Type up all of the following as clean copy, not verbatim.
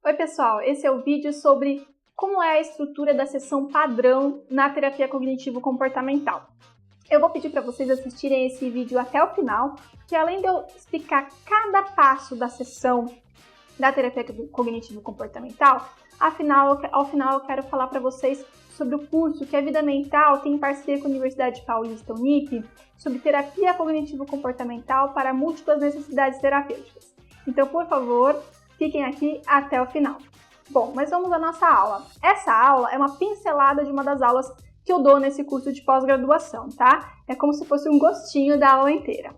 Oi pessoal, esse é o vídeo sobre como é a estrutura da sessão padrão na terapia cognitivo-comportamental. Eu vou pedir para vocês assistirem esse vídeo até o final, porque além de eu explicar cada passo da sessão da terapia cognitivo-comportamental, ao final eu quero falar para vocês sobre o curso que a Vida Mental tem em parceria com a Universidade Paulista, Unip, sobre terapia cognitivo-comportamental para múltiplas necessidades terapêuticas. Então, por favor, fiquem aqui até o final. Bom, mas vamos à nossa aula. Essa aula é uma pincelada de uma das aulas que eu dou nesse curso de pós-graduação, tá? É como se fosse um gostinho da aula inteira.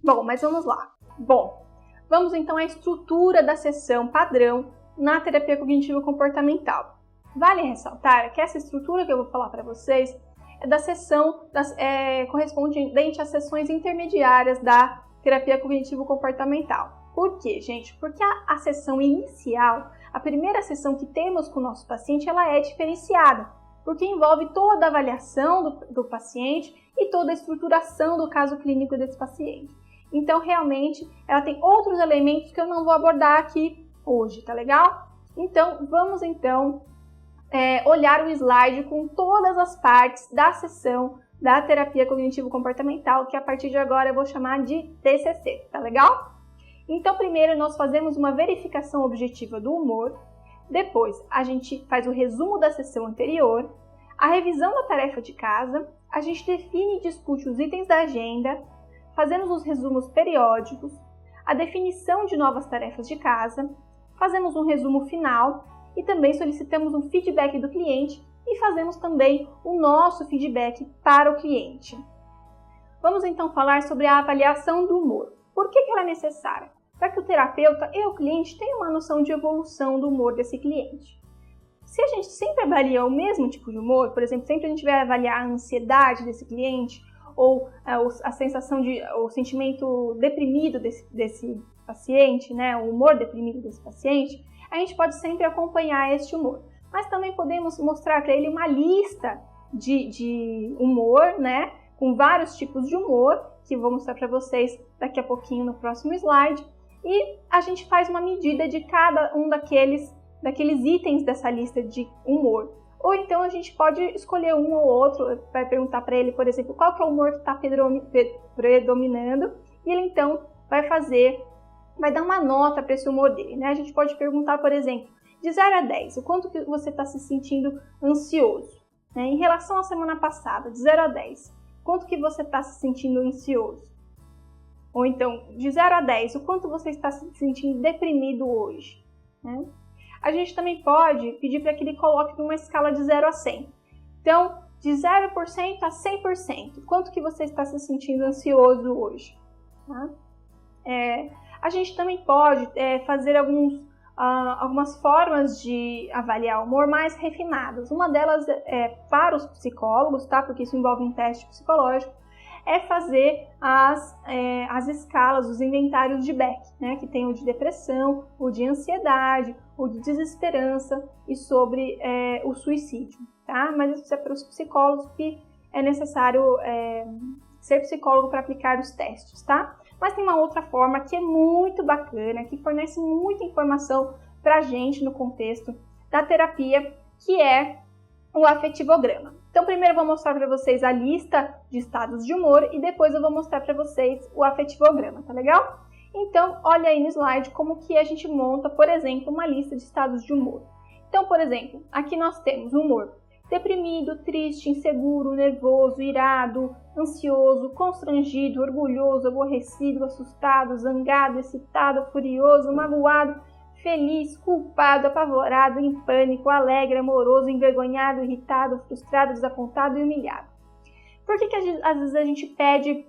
Bom, mas vamos lá. Bom, vamos então à estrutura da sessão padrão na terapia cognitivo-comportamental. Vale ressaltar que essa estrutura que eu vou falar para vocês é da sessão correspondente às sessões intermediárias da terapia cognitivo-comportamental. Por quê, gente? Porque a sessão inicial, a primeira sessão que temos com o nosso paciente, ela é diferenciada, porque envolve toda a avaliação do paciente e toda a estruturação do caso clínico desse paciente. Então, realmente, ela tem outros elementos que eu não vou abordar aqui hoje, tá legal? Então, vamos olhar o slide com todas as partes da sessão da terapia cognitivo-comportamental, que a partir de agora eu vou chamar de TCC, tá legal? Então, primeiro nós fazemos uma verificação objetiva do humor, depois a gente faz o resumo da sessão anterior, a revisão da tarefa de casa, a gente define e discute os itens da agenda, fazemos os resumos periódicos, a definição de novas tarefas de casa, fazemos um resumo final e também solicitamos um feedback do cliente e fazemos também o nosso feedback para o cliente. Vamos então falar sobre a avaliação do humor. Por que ela é necessária? Para que o terapeuta e o cliente tenham uma noção de evolução do humor desse cliente. Se a gente sempre avalia o mesmo tipo de humor, por exemplo, sempre a gente vai avaliar a ansiedade desse cliente ou a sensação o sentimento deprimido desse paciente, né, o humor deprimido desse paciente, a gente pode sempre acompanhar este humor. Mas também podemos mostrar para ele uma lista de humor, né, com vários tipos de humor, que vou mostrar para vocês daqui a pouquinho no próximo slide. E a gente faz uma medida de cada um daqueles itens dessa lista de humor. Ou então a gente pode escolher um ou outro, vai perguntar para ele, por exemplo, qual que é o humor que está predominando, e ele então vai dar uma nota para esse humor dele, né? A gente pode perguntar, por exemplo, de 0 a 10, o quanto que você está se sentindo ansioso, né? Em relação à semana passada, de 0 a 10, quanto que você está se sentindo ansioso? Ou então, de 0 a 10, o quanto você está se sentindo deprimido hoje, né? A gente também pode pedir para que ele coloque numa escala de 0 a 100. Então, de 0% a 100%, quanto que você está se sentindo ansioso hoje? Tá? A gente também pode fazer algumas formas de avaliar o humor mais refinadas. Uma delas é para os psicólogos, tá? Porque isso envolve um teste psicológico, é fazer as escalas, os inventários de Beck, né? Que tem o de depressão, o de ansiedade, o de desesperança e sobre o suicídio, tá? Mas isso é para os psicólogos que é necessário ser psicólogo para aplicar os testes, tá? Mas tem uma outra forma que é muito bacana, que fornece muita informação para a gente no contexto da terapia, que é o afetivograma. Então, primeiro eu vou mostrar para vocês a lista de estados de humor e depois eu vou mostrar para vocês o afetivograma, tá legal? Então, olha aí no slide como que a gente monta, por exemplo, uma lista de estados de humor. Então, por exemplo, aqui nós temos o humor deprimido, triste, inseguro, nervoso, irado, ansioso, constrangido, orgulhoso, aborrecido, assustado, zangado, excitado, furioso, magoado, feliz, culpado, apavorado, em pânico, alegre, amoroso, envergonhado, irritado, frustrado, desapontado e humilhado. Por que às vezes a gente pede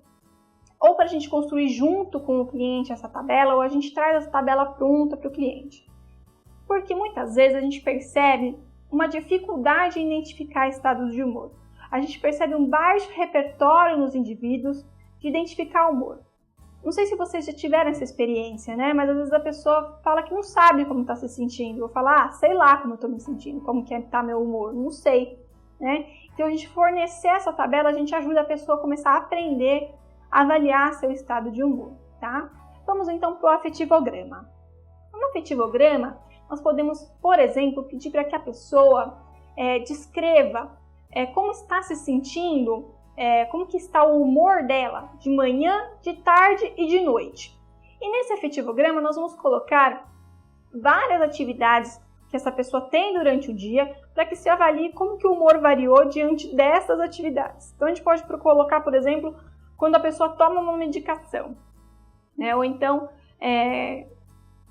ou para a gente construir junto com o cliente essa tabela, ou a gente traz essa tabela pronta para o cliente? Porque muitas vezes a gente percebe uma dificuldade em identificar estados de humor. A gente percebe um baixo repertório nos indivíduos de identificar o humor. Não sei se vocês já tiveram essa experiência, né? Mas às vezes a pessoa fala que não sabe como está se sentindo. Ou fala, sei lá como eu estou me sentindo, como que está meu humor, não sei, né? Então a gente fornecer essa tabela, a gente ajuda a pessoa a começar a aprender a avaliar seu estado de humor, tá? Vamos então para o afetivograma. No afetivograma, nós podemos, por exemplo, pedir para que a pessoa descreva como está se sentindo, como que está o humor dela de manhã, de tarde e de noite. E nesse afetivograma nós vamos colocar várias atividades que essa pessoa tem durante o dia para que se avalie como que o humor variou diante dessas atividades. Então a gente pode colocar, por exemplo, quando a pessoa toma uma medicação, né? Ou então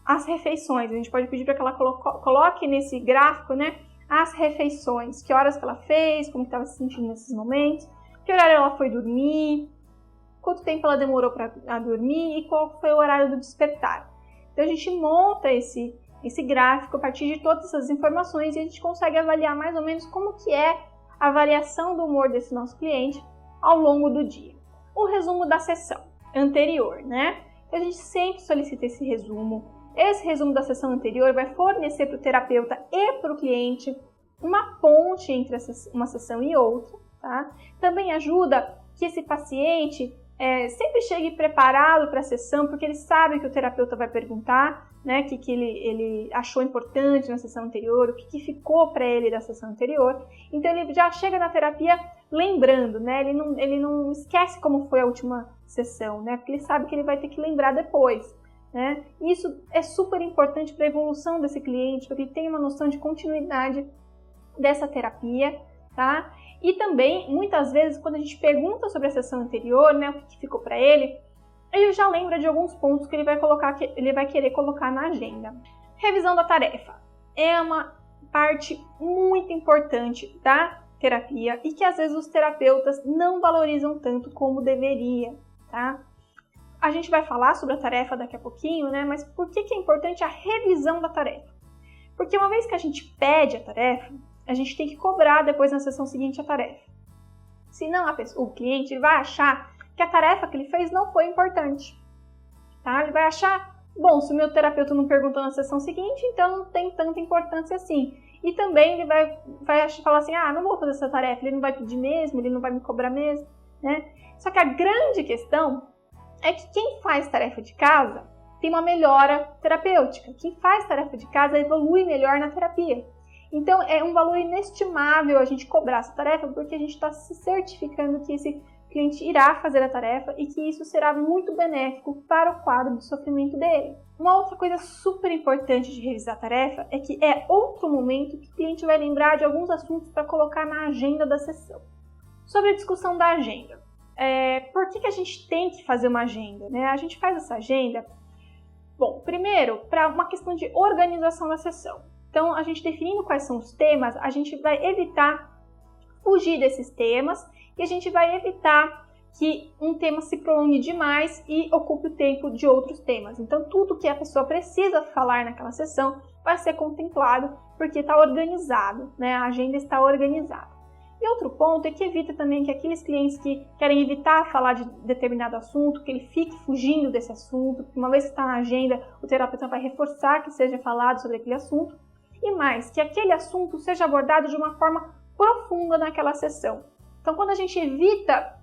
as refeições. A gente pode pedir para que ela coloque nesse gráfico, né, as refeições, que horas que ela fez, como estava se sentindo nesses momentos, que horário ela foi dormir, quanto tempo ela demorou para dormir e qual foi o horário do despertar. Então a gente monta esse gráfico a partir de todas essas informações e a gente consegue avaliar mais ou menos como que é a variação do humor desse nosso cliente ao longo do dia. O resumo da sessão anterior, né? A gente sempre solicita esse resumo. Esse resumo da sessão anterior vai fornecer para o terapeuta e para o cliente uma ponte entre uma sessão e outra, tá? Também ajuda que esse paciente sempre chegue preparado para a sessão, porque ele sabe que o terapeuta vai perguntar, né, o que ele achou importante na sessão anterior, o que ficou para ele da sessão anterior. Então ele já chega na terapia lembrando, né? Ele não esquece como foi a última sessão, né? Porque ele sabe que ele vai ter que lembrar depois, né? Isso é super importante para a evolução desse cliente, para que ele tenha uma noção de continuidade dessa terapia, tá? E também, muitas vezes, quando a gente pergunta sobre a sessão anterior, né, o que ficou para ele já lembra de alguns pontos que ele vai querer colocar na agenda. Revisão da tarefa é uma parte muito importante da terapia e que às vezes os terapeutas não valorizam tanto como deveria, tá? A gente vai falar sobre a tarefa daqui a pouquinho, né? Mas por que é importante a revisão da tarefa? Porque uma vez que a gente pede a tarefa, a gente tem que cobrar depois na sessão seguinte a tarefa. Senão o cliente vai achar que a tarefa que ele fez não foi importante, tá? Ele vai achar, bom, se o meu terapeuta não perguntou na sessão seguinte, então não tem tanta importância assim. E também ele vai falar assim, não vou fazer essa tarefa, ele não vai pedir mesmo, ele não vai me cobrar mesmo, né? Só que a grande questão é que quem faz tarefa de casa tem uma melhora terapêutica. Quem faz tarefa de casa evolui melhor na terapia. Então, é um valor inestimável a gente cobrar essa tarefa, porque a gente está se certificando que esse cliente irá fazer a tarefa e que isso será muito benéfico para o quadro de sofrimento dele. Uma outra coisa super importante de revisar a tarefa é que é outro momento que o cliente vai lembrar de alguns assuntos para colocar na agenda da sessão. Sobre a discussão da agenda. Por que a gente tem que fazer uma agenda, né? A gente faz essa agenda, bom, primeiro, para uma questão de organização da sessão. Então, a gente definindo quais são os temas, a gente vai evitar fugir desses temas e a gente vai evitar que um tema se prolongue demais e ocupe o tempo de outros temas. Então, tudo que a pessoa precisa falar naquela sessão vai ser contemplado porque está organizado, né? A agenda está organizada. E outro ponto é que evita também que aqueles clientes que querem evitar falar de determinado assunto, que ele fique fugindo desse assunto, porque uma vez que está na agenda, o terapeuta vai reforçar que seja falado sobre aquele assunto. E mais, que aquele assunto seja abordado de uma forma profunda naquela sessão. Então, quando a gente evita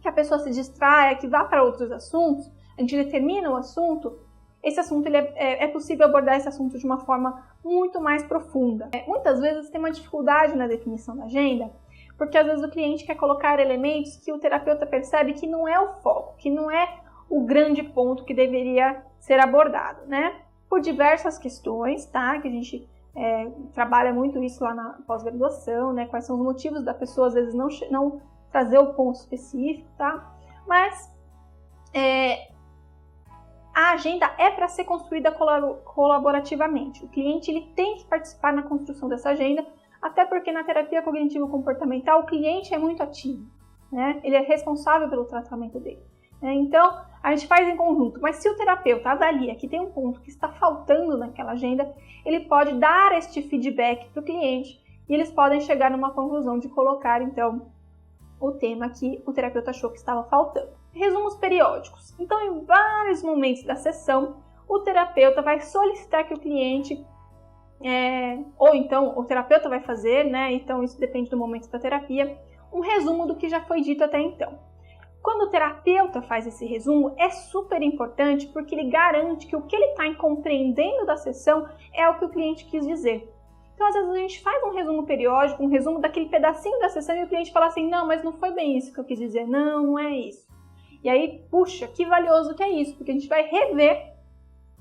que a pessoa se distraia, que vá para outros assuntos, a gente determina o assunto, esse assunto é possível abordar esse assunto de uma forma muito mais profunda. Muitas vezes tem uma dificuldade na definição da agenda, porque às vezes o cliente quer colocar elementos que o terapeuta percebe que não é o foco, que não é o grande ponto que deveria ser abordado, né? Por diversas questões, tá? Que a gente trabalha muito isso lá na pós-graduação, né? Quais são os motivos da pessoa às vezes não trazer o ponto específico, tá? Mas a agenda é para ser construída colaborativamente. O cliente ele tem que participar na construção dessa agenda, até porque na terapia cognitivo-comportamental o cliente é muito ativo, né? Ele é responsável pelo tratamento dele. Então, a gente faz em conjunto, mas se o terapeuta avalia que tem um ponto que está faltando naquela agenda, ele pode dar este feedback para o cliente e eles podem chegar numa conclusão de colocar, então, o tema que o terapeuta achou que estava faltando. Resumos periódicos. Então, em vários momentos da sessão, o terapeuta vai solicitar que o cliente, ou então o terapeuta vai fazer, né? Então, isso depende do momento da terapia, um resumo do que já foi dito até então. Quando o terapeuta faz esse resumo, é super importante porque ele garante que o que ele está compreendendo da sessão é o que o cliente quis dizer. Então, às vezes, a gente faz um resumo periódico, um resumo daquele pedacinho da sessão e o cliente fala assim, não, mas não foi bem isso que eu quis dizer, não é isso. E aí, puxa, que valioso que é isso, porque a gente vai rever,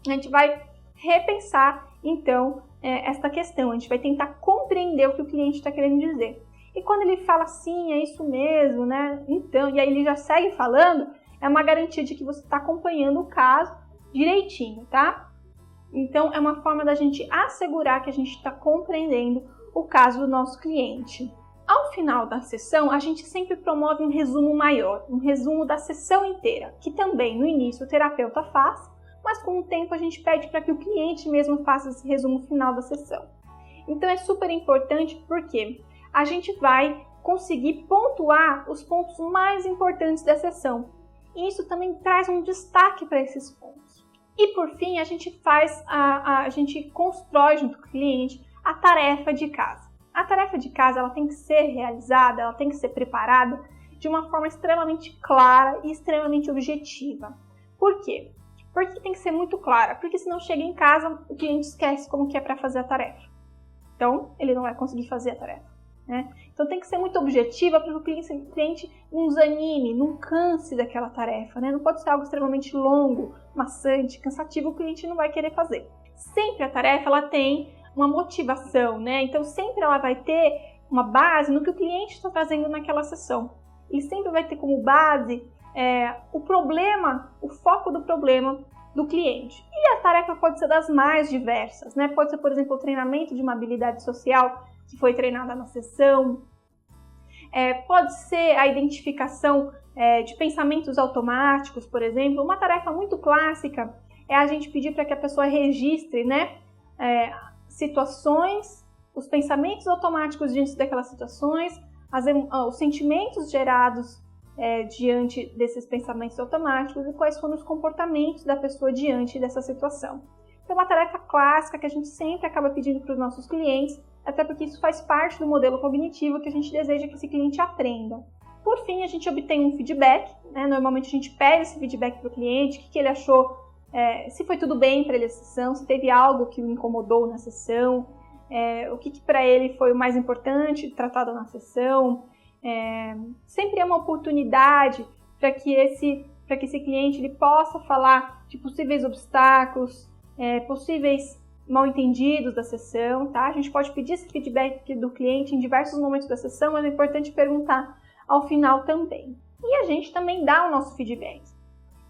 a gente vai repensar, então, esta questão, a gente vai tentar compreender o que o cliente está querendo dizer. E quando ele fala sim, é isso mesmo, né? Então, e aí ele já segue falando, é uma garantia de que você está acompanhando o caso direitinho, tá? Então, é uma forma da gente assegurar que a gente está compreendendo o caso do nosso cliente. Ao final da sessão, a gente sempre promove um resumo maior, um resumo da sessão inteira, que também no início o terapeuta faz, mas com o tempo a gente pede para que o cliente mesmo faça esse resumo final da sessão. Então, é super importante porque a gente vai conseguir pontuar os pontos mais importantes da sessão. E isso também traz um destaque para esses pontos. E por fim, a gente constrói junto com o cliente a tarefa de casa. A tarefa de casa ela tem que ser realizada, ela tem que ser preparada de uma forma extremamente clara e extremamente objetiva. Por quê? Porque tem que ser muito clara, porque senão chega em casa, o cliente esquece como que é para fazer a tarefa. Então, ele não vai conseguir fazer a tarefa. Né? Então tem que ser muito objetiva para que o cliente não desanime, não canse daquela tarefa, né? Não pode ser algo extremamente longo, maçante, cansativo, o cliente não vai querer fazer. Sempre a tarefa ela tem uma motivação, né? Então sempre ela vai ter uma base no que o cliente está trazendo naquela sessão. Ele sempre vai ter como base o problema, o foco do problema do cliente. E a tarefa pode ser das mais diversas, né? Pode ser, por exemplo, o treinamento de uma habilidade social que foi treinada na sessão, pode ser a identificação de pensamentos automáticos, por exemplo. Uma tarefa muito clássica é a gente pedir para que a pessoa registre, né, situações, os pensamentos automáticos diante daquelas situações, os sentimentos gerados diante desses pensamentos automáticos e quais foram os comportamentos da pessoa diante dessa situação. Então, é uma tarefa clássica que a gente sempre acaba pedindo para os nossos clientes, até porque isso faz parte do modelo cognitivo que a gente deseja que esse cliente aprenda. Por fim, a gente obtém um feedback, né? Normalmente a gente pede esse feedback para o cliente, o que ele achou, se foi tudo bem para ele a sessão, se teve algo que o incomodou na sessão, o que para ele foi o mais importante tratado na sessão. Sempre é uma oportunidade para que esse cliente ele possa falar de possíveis obstáculos, possíveis mal-entendidos da sessão, tá? A gente pode pedir esse feedback do cliente em diversos momentos da sessão, mas é importante perguntar ao final também. E a gente também dá o nosso feedback.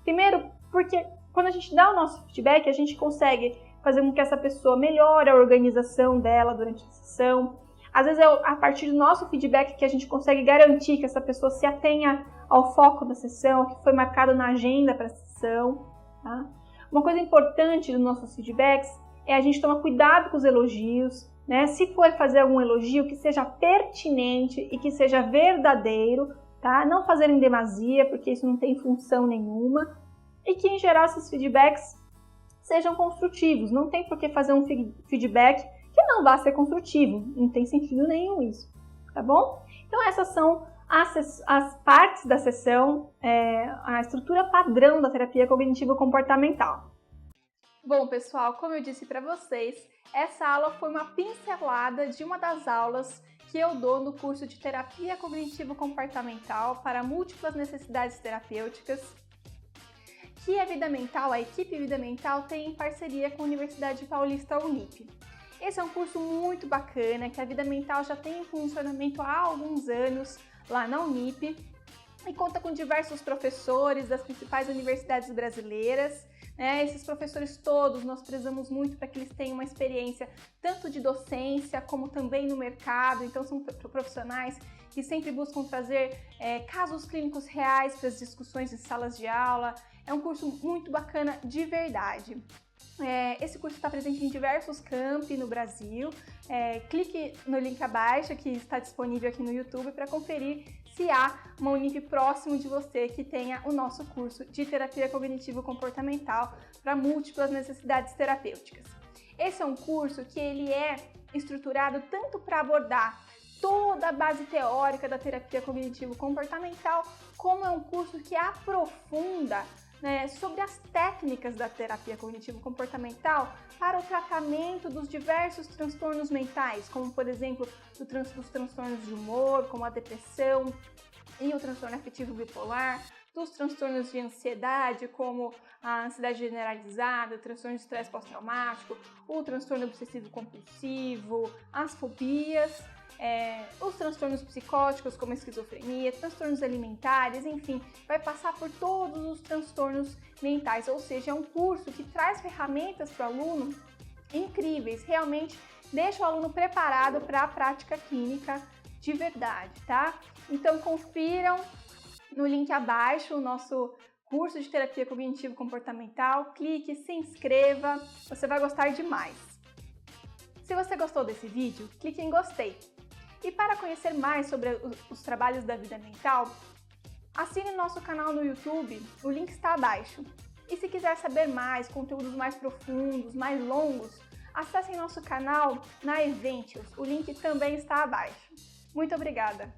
Primeiro, porque quando a gente dá o nosso feedback, a gente consegue fazer com que essa pessoa melhore a organização dela durante a sessão. Às vezes é a partir do nosso feedback que a gente consegue garantir que essa pessoa se atenha ao foco da sessão, ao que foi marcado na agenda para a sessão, tá? Uma coisa importante dos nossos feedbacks é a gente tomar cuidado com os elogios, né? Se for fazer algum elogio, que seja pertinente e que seja verdadeiro, tá? Não fazer em demasia, porque isso não tem função nenhuma. E que, em geral, esses feedbacks sejam construtivos. Não tem por que fazer um feedback que não vá ser construtivo. Não tem sentido nenhum isso, tá bom? Então, essas são as partes da sessão, a estrutura padrão da terapia cognitivo-comportamental. Bom, pessoal, como eu disse para vocês, essa aula foi uma pincelada de uma das aulas que eu dou no curso de Terapia Cognitivo-Comportamental para múltiplas necessidades terapêuticas, que a Vida Mental, a equipe Vida Mental, tem em parceria com a Universidade Paulista Unip. Esse é um curso muito bacana, que a Vida Mental já tem em funcionamento há alguns anos lá na Unip e conta com diversos professores das principais universidades brasileiras. Esses professores todos, nós prezamos muito para que eles tenham uma experiência tanto de docência como também no mercado. Então são profissionais que sempre buscam trazer casos clínicos reais para as discussões em salas de aula. É um curso muito bacana de verdade. Esse curso está presente em diversos campi no Brasil. Clique no link abaixo que está disponível aqui no YouTube para conferir se há uma Unip próximo de você que tenha o nosso curso de Terapia Cognitivo-Comportamental para múltiplas necessidades terapêuticas. Esse é um curso que ele é estruturado tanto para abordar toda a base teórica da terapia cognitivo-comportamental, como é um curso que aprofunda, né, sobre as técnicas da terapia cognitivo-comportamental para o tratamento dos diversos transtornos mentais, como por exemplo dos transtornos de humor, como a depressão e o transtorno afetivo bipolar, dos transtornos de ansiedade, como a ansiedade generalizada, o transtorno de estresse pós-traumático, o transtorno obsessivo-compulsivo, as fobias, os transtornos psicóticos, como a esquizofrenia, transtornos alimentares, enfim, vai passar por todos os transtornos mentais, ou seja, é um curso que traz ferramentas para o aluno incríveis, realmente deixa o aluno preparado para a prática clínica de verdade, tá? Então confiram no link abaixo o nosso curso de terapia cognitivo-comportamental, clique, se inscreva, você vai gostar demais. Se você gostou desse vídeo, clique em gostei. E para conhecer mais sobre os trabalhos da vida mental, assine nosso canal no YouTube, o link está abaixo. E se quiser saber mais, conteúdos mais profundos, mais longos, acesse nosso canal na Eventius, o link também está abaixo. Muito obrigada!